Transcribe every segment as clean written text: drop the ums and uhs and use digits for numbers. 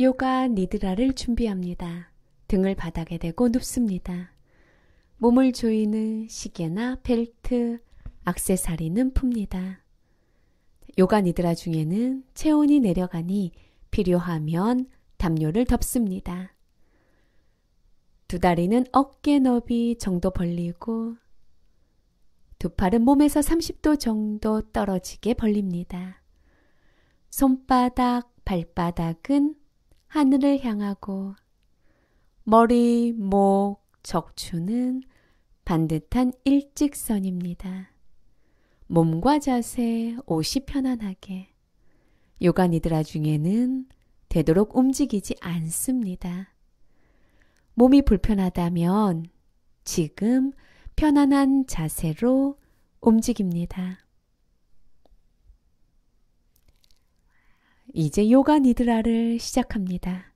요가 니드라를 준비합니다. 등을 바닥에 대고 눕습니다. 몸을 조이는 시계나 벨트, 액세서리는 풉니다. 요가 니드라 중에는 체온이 내려가니 필요하면 담요를 덮습니다. 두 다리는 어깨 너비 정도 벌리고 두 팔은 몸에서 30도 정도 떨어지게 벌립니다. 손바닥, 발바닥은 하늘을 향하고 머리, 목, 척추는 반듯한 일직선입니다. 몸과 자세, 옷이 편안하게. 요가 니드라 중에는 되도록 움직이지 않습니다. 몸이 불편하다면 지금 편안한 자세로 움직입니다. 이제 요가 니드라를 시작합니다.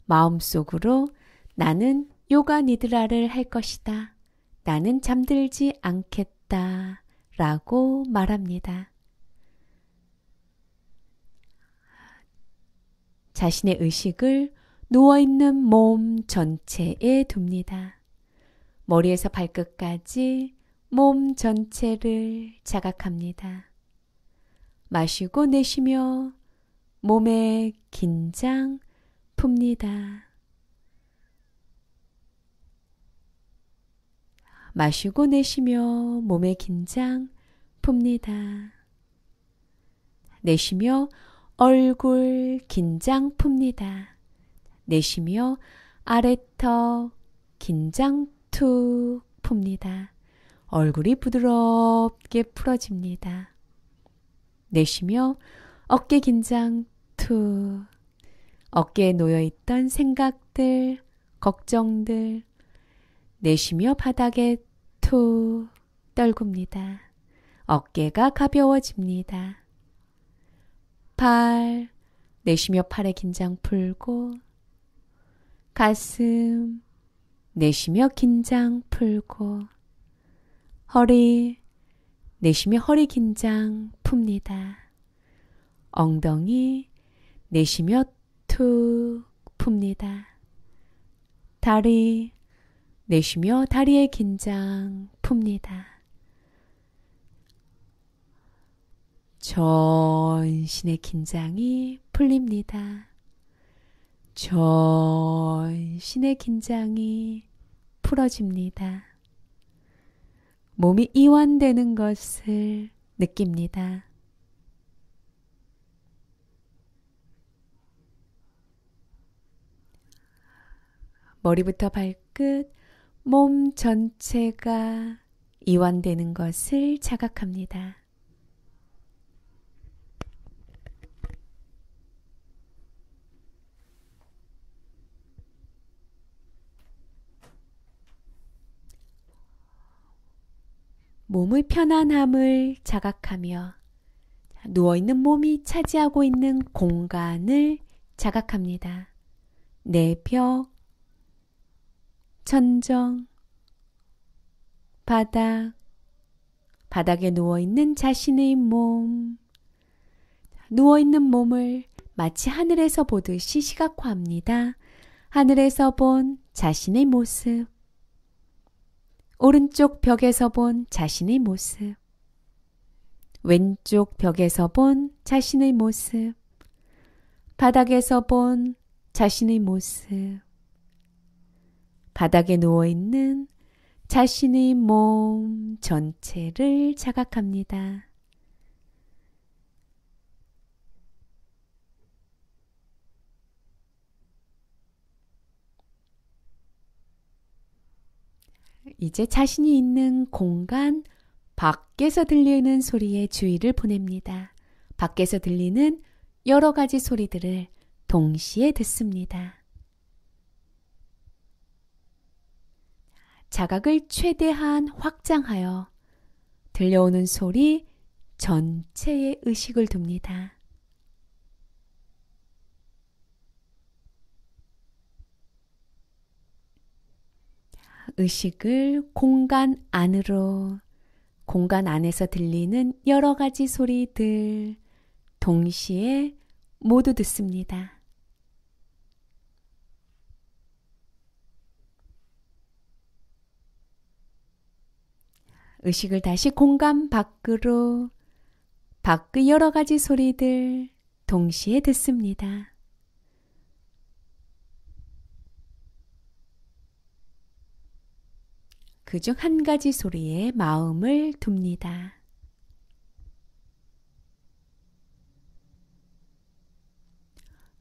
마음속으로 나는 요가 니드라를 할 것이다. 나는 잠들지 않겠다. 라고 말합니다. 자신의 의식을 누워있는 몸 전체에 둡니다. 머리에서 발끝까지 몸 전체를 자각합니다. 마시고 내쉬며 몸의 긴장 풉니다. 마시고 내쉬며 몸의 긴장 풉니다. 내쉬며 얼굴 긴장 풉니다. 내쉬며 아래턱 긴장 툭 풉니다. 얼굴이 부드럽게 풀어집니다. 내쉬며 어깨 긴장 툭. 어깨에 놓여있던 생각들, 걱정들 내쉬며 바닥에 툭 떨굽니다. 어깨가 가벼워집니다. 팔, 내쉬며 팔의 긴장 풀고 가슴, 내쉬며 긴장 풀고 허리, 내쉬며 허리 긴장 풉니다. 엉덩이, 내쉬며 툭 풉니다. 다리, 내쉬며 다리의 긴장 풉니다. 전신의 긴장이 풀립니다. 전신의 긴장이 풀어집니다. 몸이 이완되는 것을 느낍니다. 머리부터 발끝, 몸 전체가 이완되는 것을 자각합니다. 몸의 편안함을 자각하며 누워있는 몸이 차지하고 있는 공간을 자각합니다. 내 벽, 천정, 바닥, 바닥에 누워있는 자신의 몸, 누워있는 몸을 마치 하늘에서 보듯이 시각화합니다. 하늘에서 본 자신의 모습, 오른쪽 벽에서 본 자신의 모습, 왼쪽 벽에서 본 자신의 모습, 바닥에서 본 자신의 모습, 바닥에 누워있는 자신의 몸 전체를 자각합니다. 이제 자신이 있는 공간 밖에서 들리는 소리에 주의를 보냅니다. 밖에서 들리는 여러 가지 소리들을 동시에 듣습니다. 자각을 최대한 확장하여 들려오는 소리 전체에 의식을 둡니다. 의식을 공간 안으로, 공간 안에서 들리는 여러 가지 소리들 동시에 모두 듣습니다. 의식을 다시 공간 밖으로 밖의 여러 가지 소리들 동시에 듣습니다. 그중 한 가지 소리에 마음을 둡니다.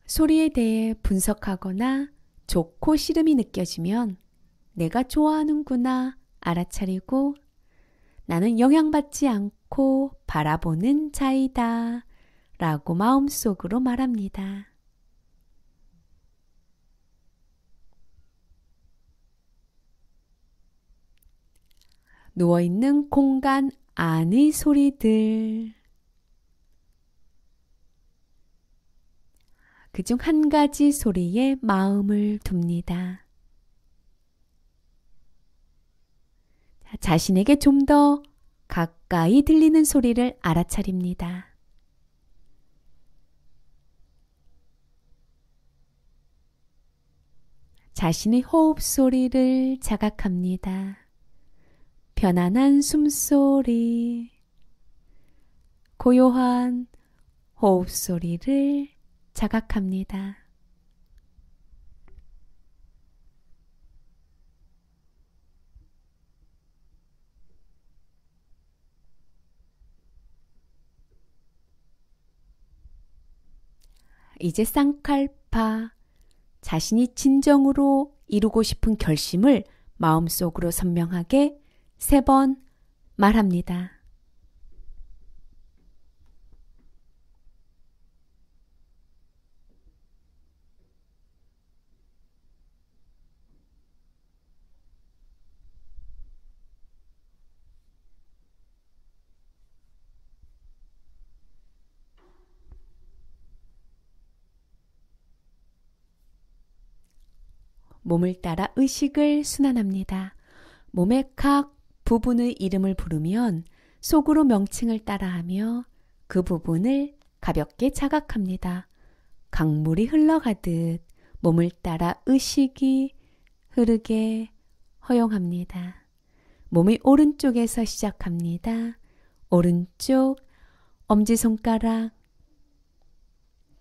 소리에 대해 분석하거나 좋고 싫음이 느껴지면 내가 좋아하는구나 알아차리고 나는 영향받지 않고 바라보는 자이다 라고 마음속으로 말합니다. 누워있는 공간 안의 소리들 그중 한 가지 소리에 마음을 둡니다. 자신에게 좀 더 가까이 들리는 소리를 알아차립니다. 자신의 호흡 소리를 자각합니다. 편안한 숨소리, 고요한 호흡 소리를 자각합니다. 이제 쌍칼파, 자신이 진정으로 이루고 싶은 결심을 마음속으로 선명하게 3번 말합니다. 몸을 따라 의식을 순환합니다. 몸의 각 부분의 이름을 부르면 속으로 명칭을 따라하며 그 부분을 가볍게 자각합니다. 강물이 흘러가듯 몸을 따라 의식이 흐르게 허용합니다. 몸의 오른쪽에서 시작합니다. 오른쪽 엄지손가락,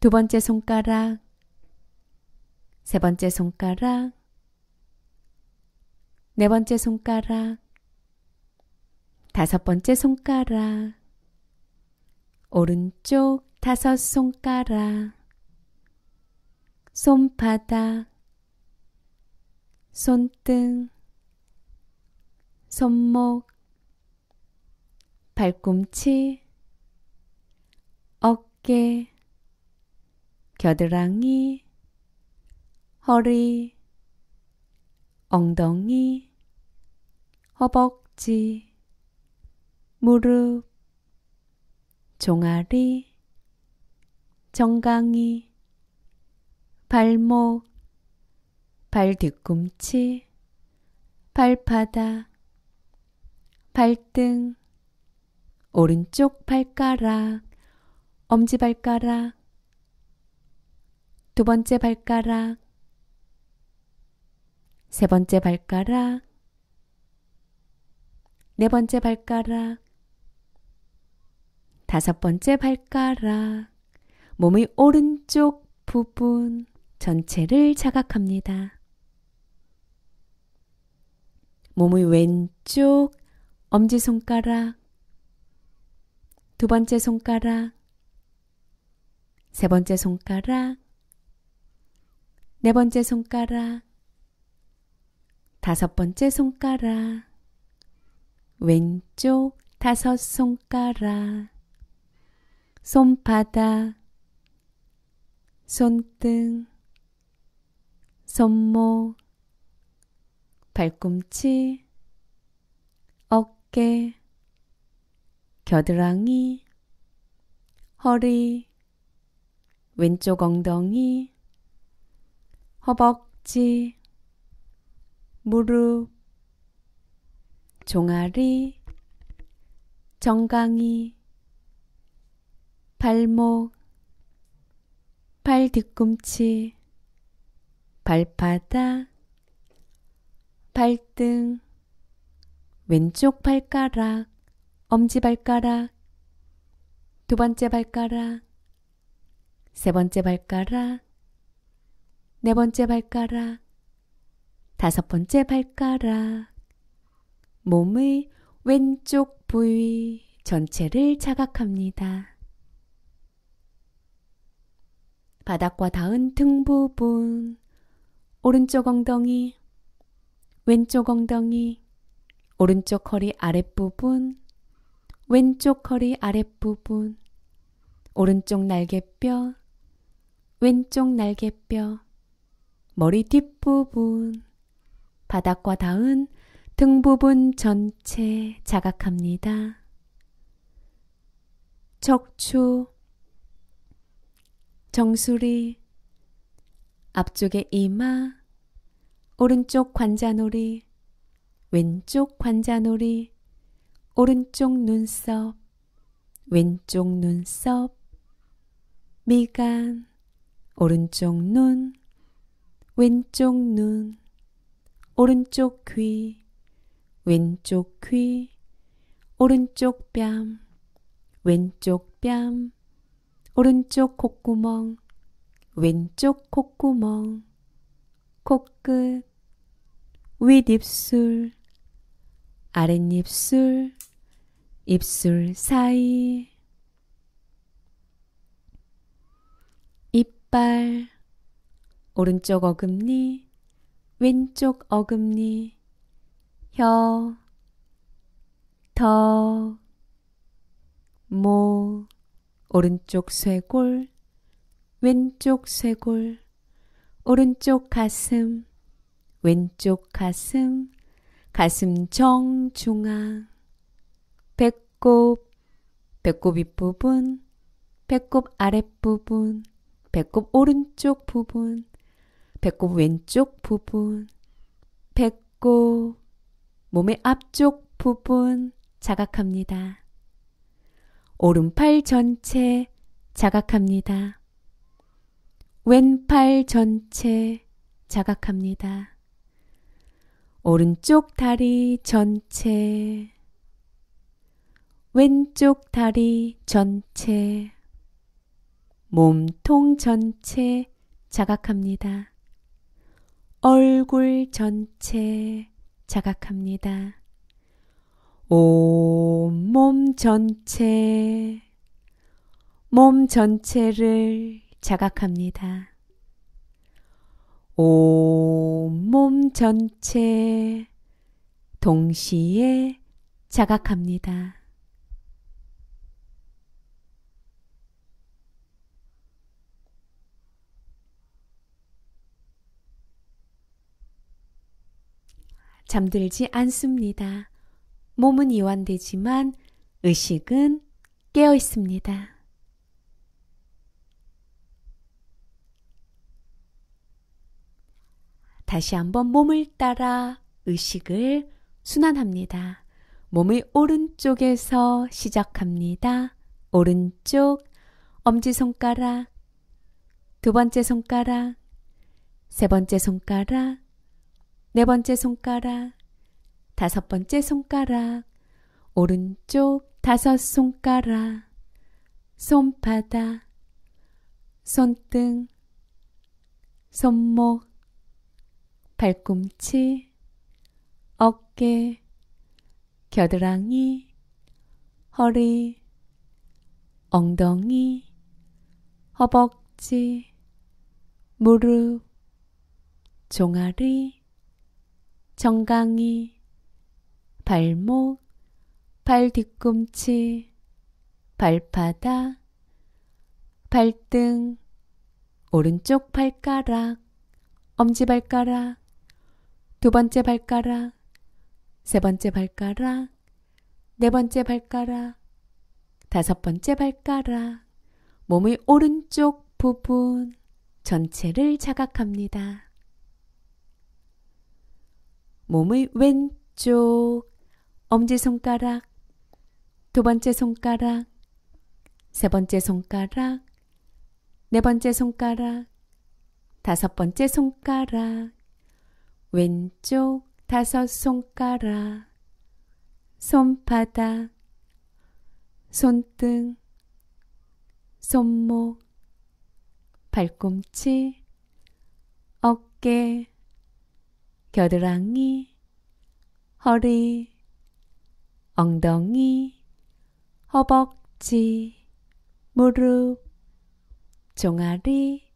2번째 손가락, 3번째 손가락, 4번째 손가락, 5번째 손가락, 오른쪽 5 손가락, 손바닥, 손등, 손목, 발꿈치, 어깨, 겨드랑이, 허리, 엉덩이, 허벅지, 무릎, 종아리, 정강이, 발목, 발 뒤꿈치, 발바닥, 발등, 오른쪽 발가락, 엄지발가락, 2번째 발가락, 3번째 발가락, 4번째 발가락, 5번째 발가락, 몸의 오른쪽 부분 전체를 자각합니다. 몸의 왼쪽 엄지손가락, 2번째 손가락, 3번째 손가락, 4번째 손가락, 5번째 손가락, 왼쪽 5 손가락, 손바닥, 손등, 손목, 발꿈치, 어깨, 겨드랑이, 허리, 왼쪽 엉덩이, 허벅지, 무릎, 종아리, 정강이, 발목, 발 뒤꿈치, 발바닥, 발등, 왼쪽 발가락, 엄지발가락, 두 번째 발가락, 세 번째 발가락, 네 번째 발가락, 다섯 번째 발가락. 몸의 왼쪽 부위 전체를 자각합니다. 바닥과 닿은 등 부분, 오른쪽 엉덩이, 왼쪽 엉덩이, 오른쪽 허리 아랫부분, 왼쪽 허리 아랫부분, 오른쪽 날개뼈, 왼쪽 날개뼈, 머리 뒷부분, 바닥과 닿은 등 부분 전체 자각합니다. 척추, 정수리, 앞쪽의 이마, 오른쪽 관자놀이, 왼쪽 관자놀이, 오른쪽 눈썹, 왼쪽 눈썹, 미간, 오른쪽 눈, 왼쪽 눈, 오른쪽 귀, 왼쪽 귀, 오른쪽 뺨, 왼쪽 뺨, 오른쪽 콧구멍, 왼쪽 콧구멍, 코끝, 윗입술, 아랫입술, 입술 사이, 이빨, 오른쪽 어금니, 왼쪽 어금니, 혀, 턱, 목, 오른쪽 쇄골, 왼쪽 쇄골, 오른쪽 가슴, 왼쪽 가슴, 가슴 정중앙, 배꼽, 배꼽 윗부분, 배꼽 아랫부분, 배꼽 오른쪽 부분, 배꼽 왼쪽 부분, 배꼽, 몸의 앞쪽 부분 자각합니다. 오른팔 전체 자각합니다. 왼팔 전체 자각합니다. 오른쪽 다리 전체, 왼쪽 다리 전체, 몸통 전체 자각합니다. 얼굴 전체 자각합니다. 온몸 전체, 몸 전체를 자각합니다. 온몸 전체 동시에 자각합니다. 잠들지 않습니다. 몸은 이완되지만 의식은 깨어 있습니다. 다시 한번 몸을 따라 의식을 순환합니다. 몸의 오른쪽에서 시작합니다. 오른쪽, 엄지손가락, 두 번째 손가락, 세 번째 손가락, 네 번째 손가락, 다섯 번째 손가락, 오른쪽 다섯 손가락, 손바닥, 손등, 손목, 발꿈치, 어깨, 겨드랑이, 허리, 엉덩이, 허벅지, 무릎, 종아리, 정강이, 발목, 발 뒤꿈치, 발바닥, 발등, 오른쪽 발가락, 엄지발가락, 두 번째 발가락, 세 번째 발가락, 네 번째 발가락, 다섯 번째 발가락, 몸의 오른쪽 부분 전체를 자각합니다. 몸의 왼쪽, 엄지손가락, 두 번째 손가락, 세 번째 손가락, 네 번째 손가락, 다섯 번째 손가락, 왼쪽 다섯 손가락, 손바닥, 손등, 손목, 발꿈치, 어깨, 겨드랑이, 허리, 엉덩이, 허벅지, 무릎, 종아리,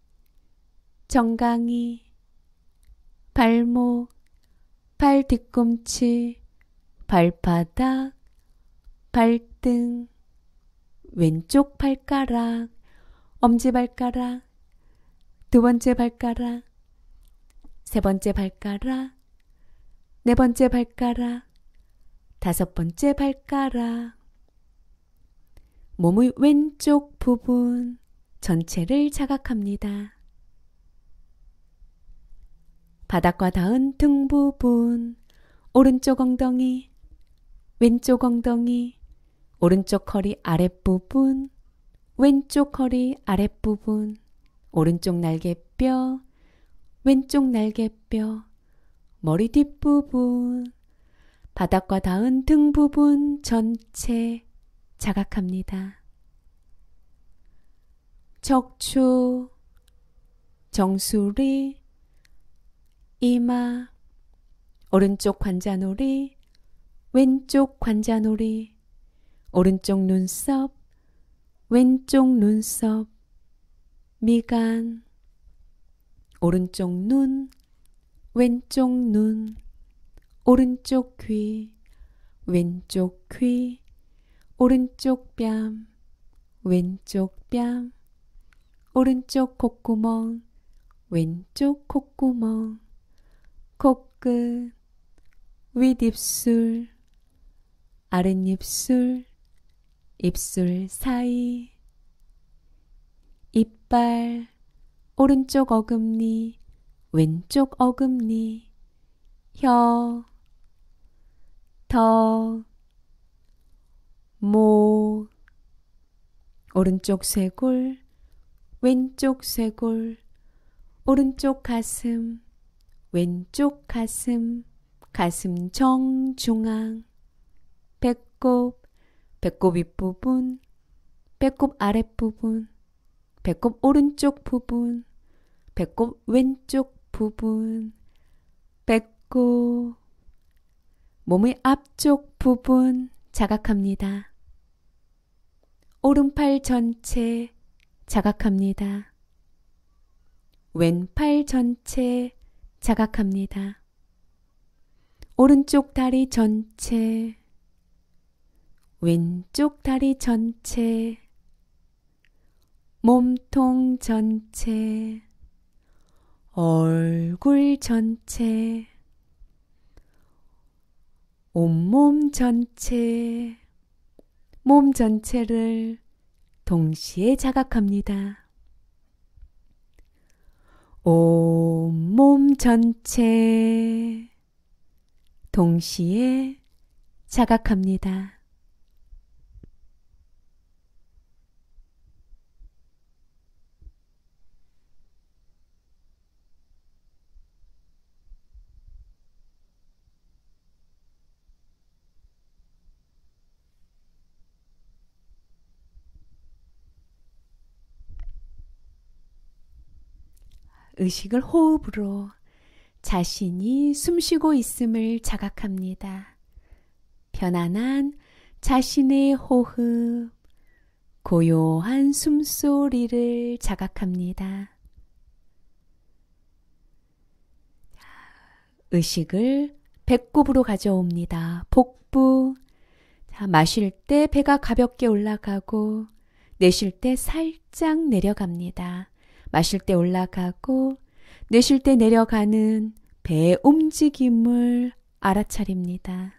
정강이, 발목, 발 뒤꿈치, 발바닥, 발등, 왼쪽 발가락, 엄지발가락, 두 번째 발가락, 세 번째 발가락, 네 번째 발가락, 다섯 번째 발가락. 몸의 왼쪽 부분 전체를 자각합니다. 바닥과 닿은 등 부분, 오른쪽 엉덩이, 왼쪽 엉덩이, 오른쪽 허리 아랫부분, 왼쪽 허리 아랫부분, 오른쪽 날개뼈, 왼쪽 날개뼈, 머리 뒷부분, 바닥과 닿은 등 부분 전체 자각합니다. 척추, 정수리, 이마, 오른쪽 관자놀이, 왼쪽 관자놀이, 오른쪽 눈썹, 왼쪽 눈썹, 미간, 오른쪽 눈, 왼쪽 눈, 오른쪽 귀, 왼쪽 귀, 오른쪽 뺨, 왼쪽 뺨, 오른쪽 콧구멍, 왼쪽 콧구멍, 코끝, 윗입술, 아랫입술, 입술 사이, 이빨, 오른쪽 어금니, 왼쪽 어금니, 혀, 턱, 목, 오른쪽 쇄골, 왼쪽 쇄골, 오른쪽 가슴, 왼쪽 가슴, 가슴 정중앙, 배꼽, 배꼽 윗부분, 배꼽 아랫부분, 배꼽 오른쪽 부분, 배꼽 왼쪽 부분, 배꼽, 몸의 앞쪽 부분 자각합니다. 오른팔 전체 자각합니다. 왼팔 전체 자각합니다. 오른쪽 다리 전체, 왼쪽 다리 전체, 몸통 전체, 얼굴 전체, 온몸 전체, 몸 전체를 동시에 자각합니다. 온몸 전체 동시에 자각합니다. 의식을 호흡으로 자신이 숨쉬고 있음을 자각합니다. 편안한 자신의 호흡, 고요한 숨소리를 자각합니다. 의식을 배꼽으로 가져옵니다. 복부. 자, 마실 때 배가 가볍게 올라가고 내쉴 때 살짝 내려갑니다. 마실 때 올라가고 내쉴 때 내려가는 배의 움직임을 알아차립니다.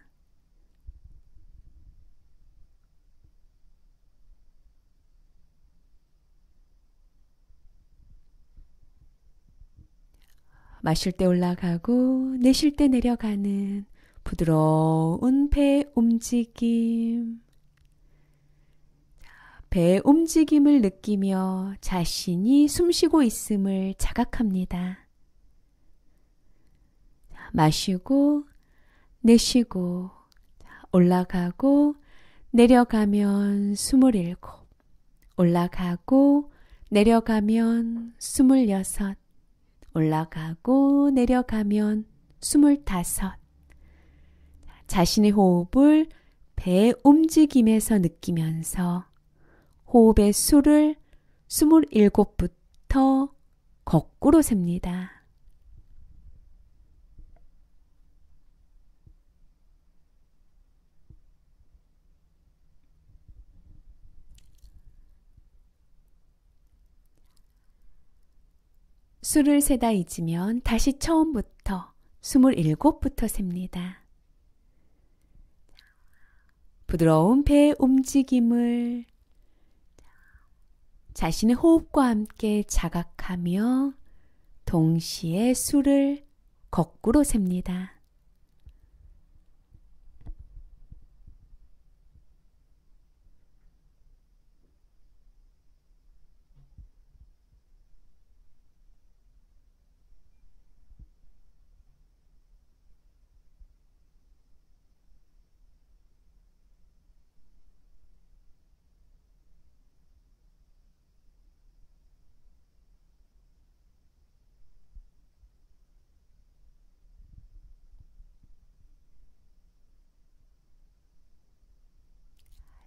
마실 때 올라가고 내쉴 때 내려가는 부드러운 배 움직임. 배의 움직임을 느끼며 자신이 숨쉬고 있음을 자각합니다. 마시고 내쉬고 올라가고 내려가면 27, 올라가고 내려가면 26, 올라가고 내려가면 25. 자신의 호흡을 배 움직임에서 느끼면서 호흡의 수를 27부터 거꾸로 셉니다. 수를 세다 잊으면 다시 처음부터 27부터 셉니다. 부드러운 배의 움직임을 자신의 호흡과 함께 자각하며 동시에 수를 거꾸로 셉니다.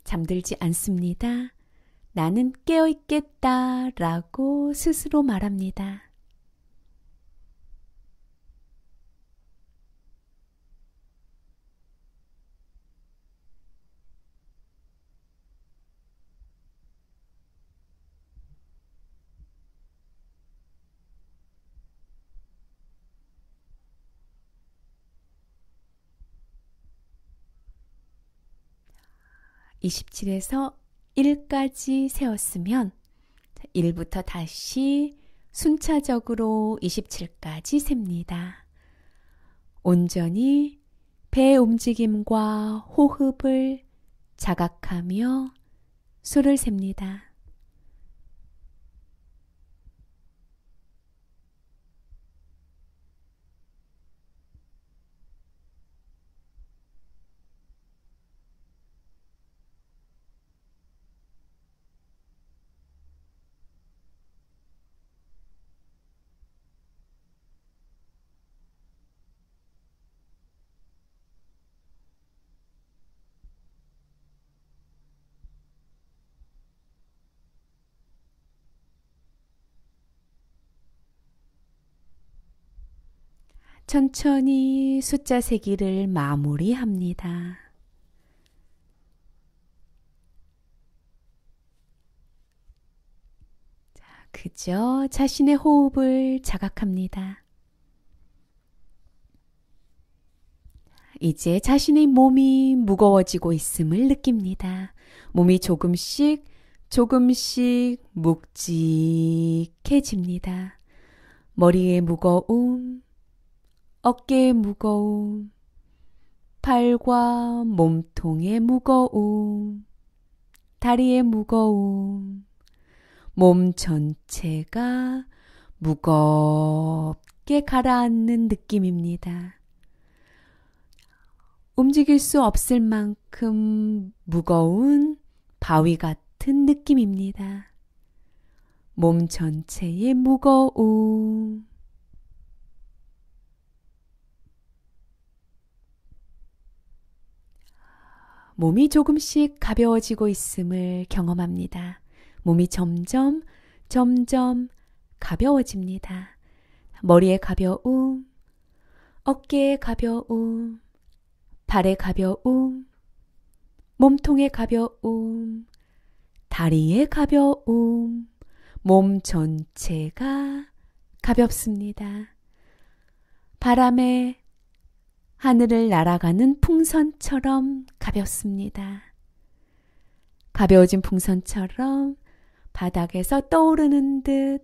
잠들지 않습니다. 나는 깨어있겠다 라고 스스로 말합니다. (27에서) 1까지 세웠으면 1부터 다시 순차적으로 27까지 셉니다. 온전히 배 움직임과 호흡을 자각하며 수를 셉니다. 천천히 숫자 세기를 마무리합니다. 그저 자신의 호흡을 자각합니다. 이제 자신의 몸이 무거워지고 있음을 느낍니다. 몸이 조금씩 묵직해집니다. 머리의 무거움, 어깨의 무거움, 팔과 몸통의 무거움, 다리의 무거움, 몸 전체가 무겁게 가라앉는 느낌입니다. 움직일 수 없을 만큼 무거운 바위 같은 느낌입니다. 몸 전체의 무거움. 몸이 조금씩 가벼워지고 있음을 경험합니다. 몸이 점점 가벼워집니다. 머리의 가벼움, 어깨의 가벼움, 발의 가벼움, 몸통의 가벼움, 다리의 가벼움, 몸 전체가 가볍습니다. 바람에 하늘을 날아가는 풍선처럼 가볍습니다. 가벼워진 풍선처럼 바닥에서 떠오르는 듯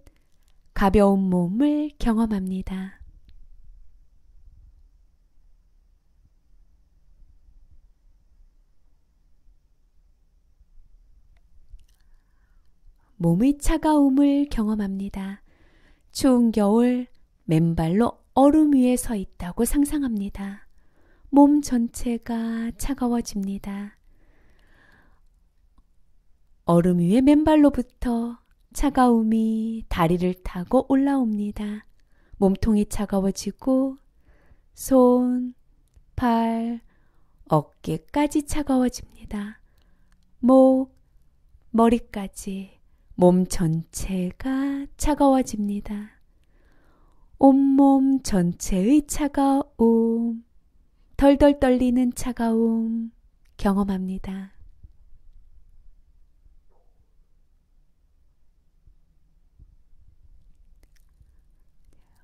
가벼운 몸을 경험합니다. 몸의 차가움을 경험합니다. 추운 겨울 맨발로 얼음 위에 서 있다고 상상합니다. 몸 전체가 차가워집니다. 얼음 위에 맨발로부터 차가움이 다리를 타고 올라옵니다. 몸통이 차가워지고 손, 발, 어깨까지 차가워집니다. 목, 머리까지 몸 전체가 차가워집니다. 온몸 전체의 차가움, 덜덜 떨리는 차가움 경험합니다.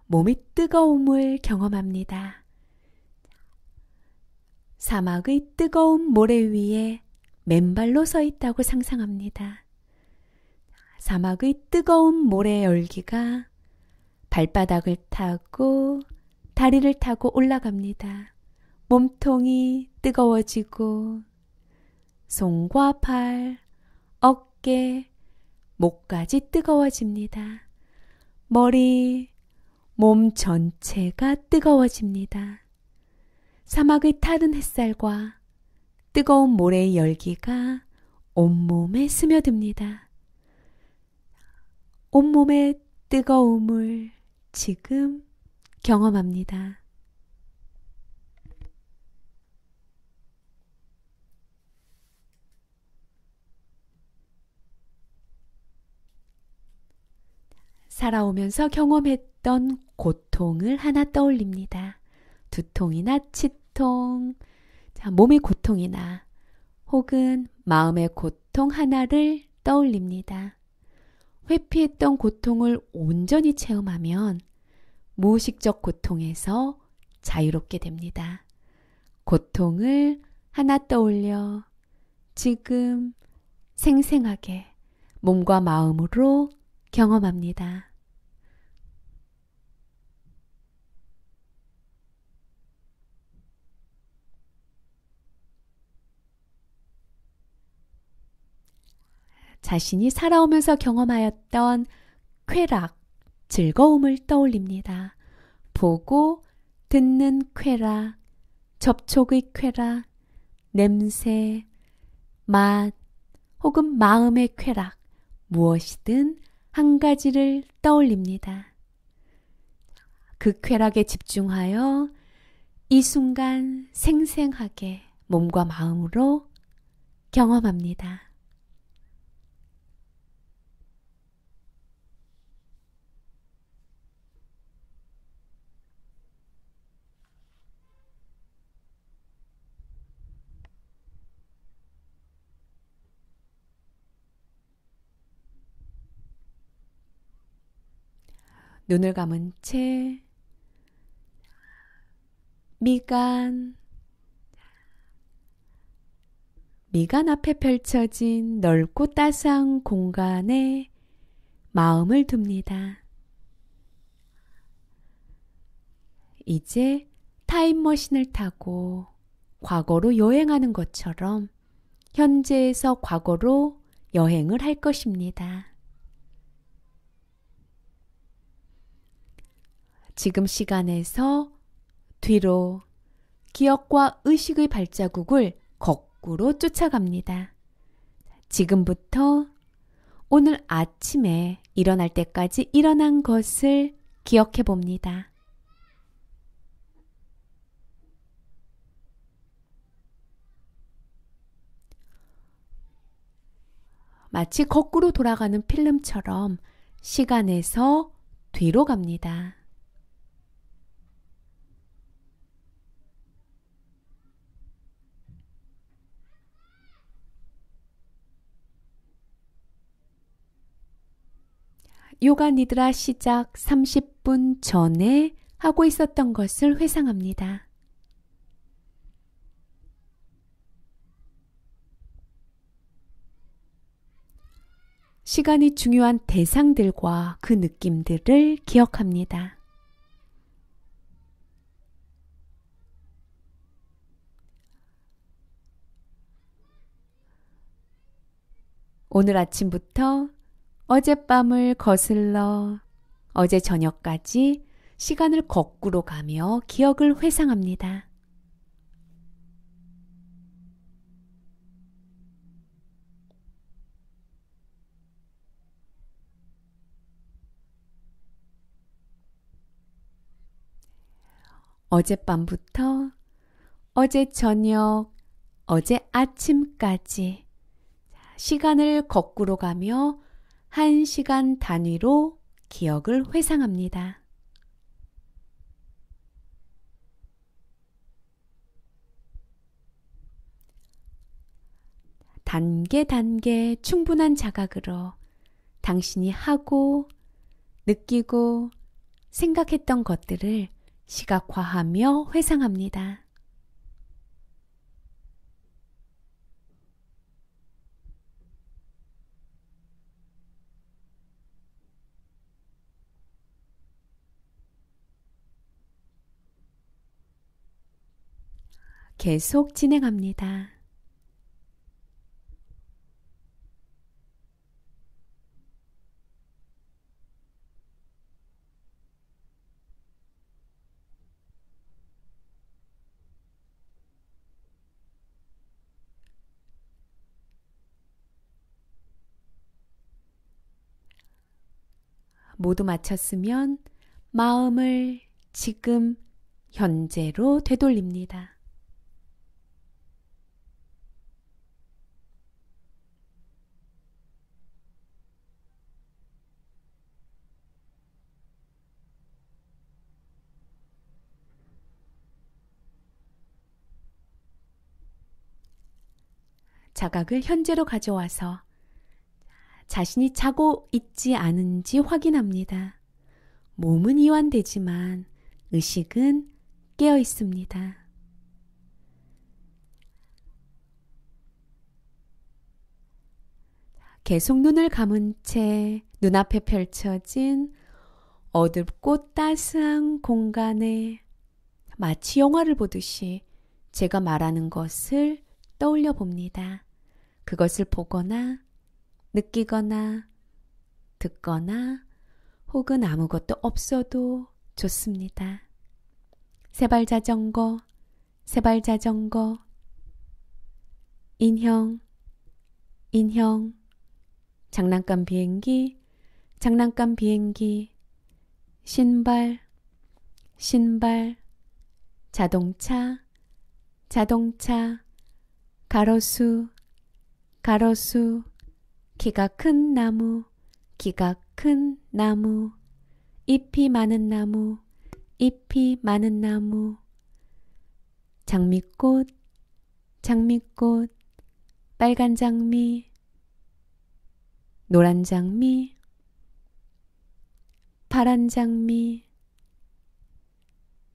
몸이 뜨거움을 경험합니다. 사막의 뜨거운 모래 위에 맨발로 서 있다고 상상합니다. 사막의 뜨거운 모래 열기가 발바닥을 타고 다리를 타고 올라갑니다. 몸통이 뜨거워지고 손과 발, 어깨, 목까지 뜨거워집니다. 머리, 몸 전체가 뜨거워집니다. 사막의 타는 햇살과 뜨거운 모래의 열기가 온몸에 스며듭니다. 온몸의 뜨거움을 지금 경험합니다. 살아오면서 경험했던 고통을 하나 떠올립니다. 두통이나 치통, 몸의 고통이나 혹은 마음의 고통 하나를 떠올립니다. 회피했던 고통을 온전히 체험하면 무의식적 고통에서 자유롭게 됩니다. 고통을 하나 떠올려 지금 생생하게 몸과 마음으로 경험합니다. 자신이 살아오면서 경험하였던 쾌락, 즐거움을 떠올립니다. 보고 듣는 쾌락, 접촉의 쾌락, 냄새, 맛, 혹은 마음의 쾌락, 무엇이든 한 가지를 떠올립니다. 그 쾌락에 집중하여 이 순간 생생하게 몸과 마음으로 경험합니다. 눈을 감은 채 미간 앞에 펼쳐진 넓고 따스한 공간에 마음을 둡니다. 이제 타임머신을 타고 과거로 여행하는 것처럼 현재에서 과거로 여행을 할 것입니다. 지금 시간에서 뒤로 기억과 의식의 발자국을 거꾸로 쫓아갑니다. 지금부터 오늘 아침에 일어날 때까지 일어난 것을 기억해 봅니다. 마치 거꾸로 돌아가는 필름처럼 시간에서 뒤로 갑니다. 요가 니드라 시작 30분 전에 하고 있었던 것을 회상합니다. 시간이 중요한 대상들과 그 느낌들을 기억합니다. 오늘 아침부터 어젯밤을 거슬러 어제 저녁까지 시간을 거꾸로 가며 기억을 회상합니다. 어젯밤부터 어제 저녁, 어제 아침까지 시간을 거꾸로 가며 1시간 단위로 기억을 회상합니다. 단계 충분한 자각으로 당신이 하고 느끼고 생각했던 것들을 시각화하며 회상합니다. 계속 진행합니다. 모두 마쳤으면 마음을 지금 현재로 되돌립니다. 자각을 현재로 가져와서 자신이 자고 있지 않은지 확인합니다. 몸은 이완되지만 의식은 깨어 있습니다. 계속 눈을 감은 채 눈앞에 펼쳐진 어둡고 따스한 공간에 마치 영화를 보듯이 제가 말하는 것을 떠올려 봅니다. 그것을 보거나 느끼거나 듣거나 혹은 아무것도 없어도 좋습니다. 세발 자전거, 세발 자전거, 인형, 인형, 장난감 비행기, 장난감 비행기, 신발, 신발, 자동차, 자동차, 가로수, 가로수, 키가 큰 나무, 키가 큰 나무, 잎이 많은 나무, 잎이 많은 나무, 장미꽃, 장미꽃, 빨간 장미, 노란 장미, 파란 장미,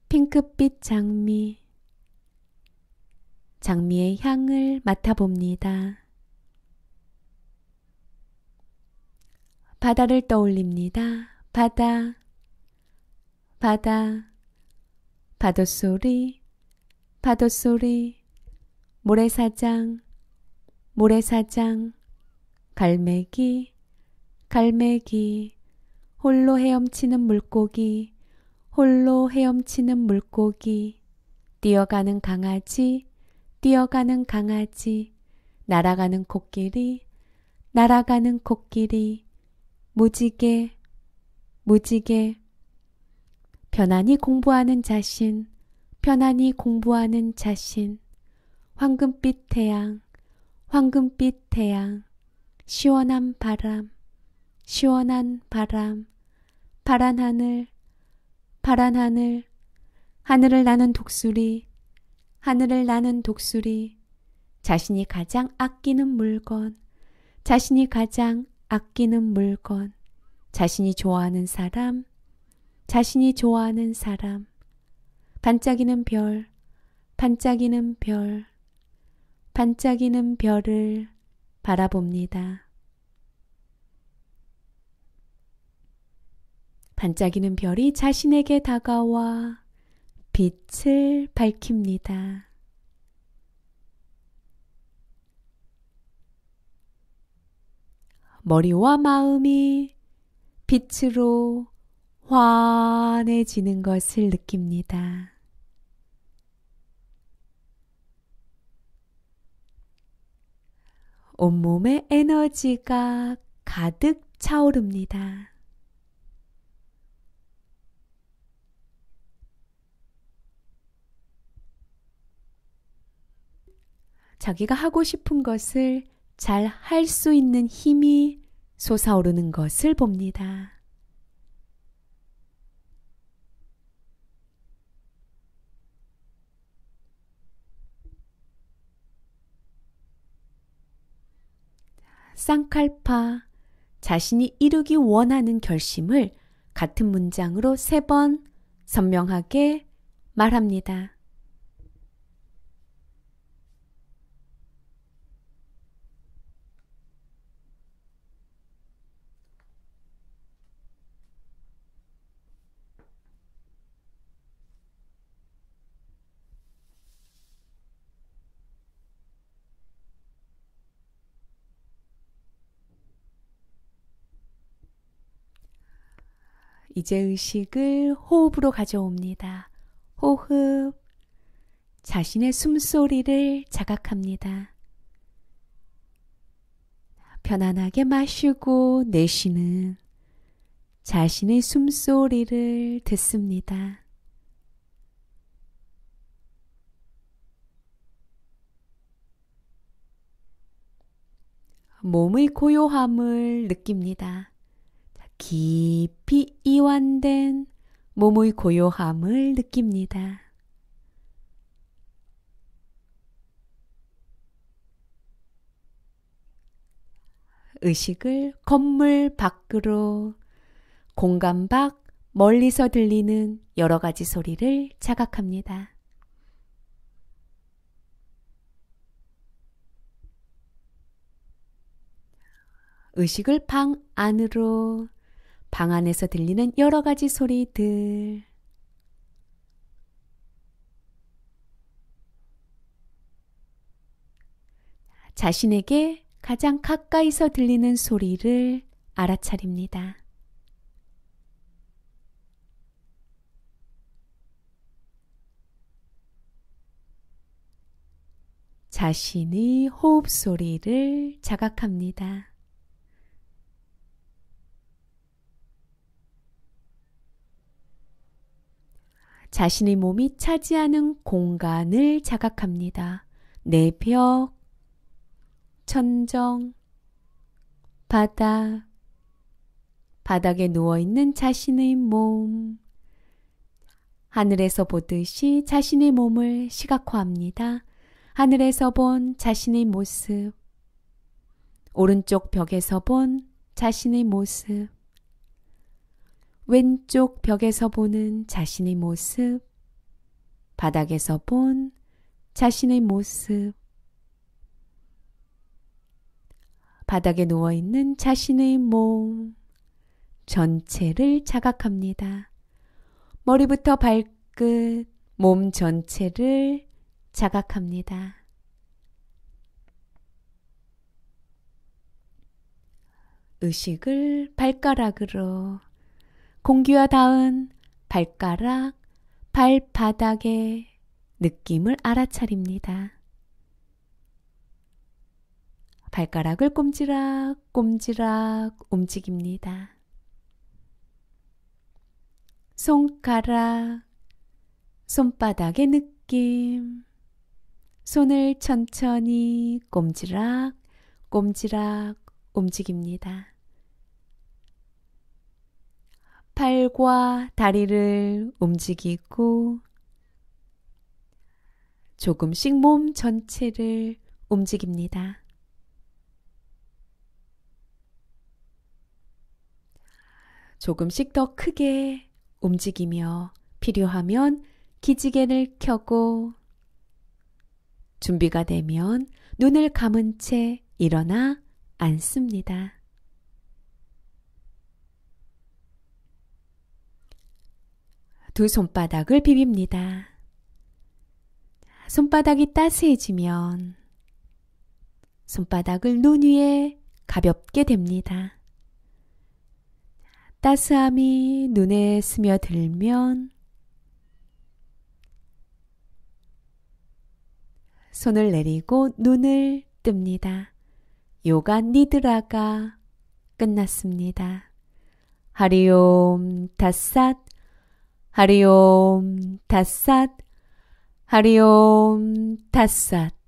핑크빛 장미, 장미의 향을 맡아봅니다. 바다를 떠올립니다. 바다, 바다, 파도소리, 파도소리, 모래사장, 모래사장, 갈매기, 갈매기, 홀로 헤엄치는 물고기, 홀로 헤엄치는 물고기, 뛰어가는 강아지, 뛰어가는 강아지, 날아가는 코끼리, 날아가는 코끼리, 무지개, 무지개, 편안히 공부하는 자신, 편안히 공부하는 자신, 황금빛 태양, 황금빛 태양, 시원한 바람, 시원한 바람, 파란 하늘, 파란 하늘, 하늘을 나는 독수리, 하늘을 나는 독수리, 자신이 가장 아끼는 물건, 자신이 가장 아끼는 물건, 자신이 좋아하는 사람, 자신이 좋아하는 사람, 반짝이는 별, 반짝이는 별, 반짝이는 별을 바라봅니다. 반짝이는 별이 자신에게 다가와 빛을 밝힙니다. 머리와 마음이 빛으로 환해지는 것을 느낍니다. 온몸에 에너지가 가득 차오릅니다. 자기가 하고 싶은 것을 잘 할 수 있는 힘이 솟아오르는 것을 봅니다. 쌍칼파, 자신이 이루기 원하는 결심을 같은 문장으로 3번 선명하게 말합니다. 이제 의식을 호흡으로 가져옵니다. 호흡, 자신의 숨소리를 자각합니다. 편안하게 마시고 내쉬는 자신의 숨소리를 듣습니다. 몸의 고요함을 느낍니다. 깊이 이완된 몸의 고요함을 느낍니다. 의식을 건물 밖으로, 공간 밖 멀리서 들리는 여러 가지 소리를 자각합니다. 의식을 방 안으로, 방 안에서 들리는 여러 가지 소리들, 자신에게 가장 가까이서 들리는 소리를 알아차립니다. 자신의 호흡 소리를 자각합니다. 자신의 몸이 차지하는 공간을 자각합니다. 내벽, 천정, 바닥, 바닥에 누워있는 자신의 몸, 하늘에서 보듯이 자신의 몸을 시각화합니다. 하늘에서 본 자신의 모습, 오른쪽 벽에서 본 자신의 모습, 왼쪽 벽에서 보는 자신의 모습, 바닥에서 본 자신의 모습, 바닥에 누워있는 자신의 몸 전체를 자각합니다. 머리부터 발끝, 몸 전체를 자각합니다. 의식을 발가락으로, 공기와 닿은 발가락, 발바닥의 느낌을 알아차립니다. 발가락을 꼼지락꼼지락 움직입니다. 손가락, 손바닥의 느낌, 손을 천천히 꼼지락꼼지락 움직입니다. 팔과 다리를 움직이고 조금씩 몸 전체를 움직입니다. 조금씩 더 크게 움직이며 필요하면 기지개를 켜고 준비가 되면 눈을 감은 채 일어나 앉습니다. 두 손바닥을 비빕니다. 손바닥이 따스해지면 손바닥을 눈 위에 가볍게 댑니다. 따스함이 눈에 스며들면 손을 내리고 눈을 뜹니다. 요가 니드라가 끝났습니다. 하리옴 다삿, 하리옴 다삿, 하리옴 다삿.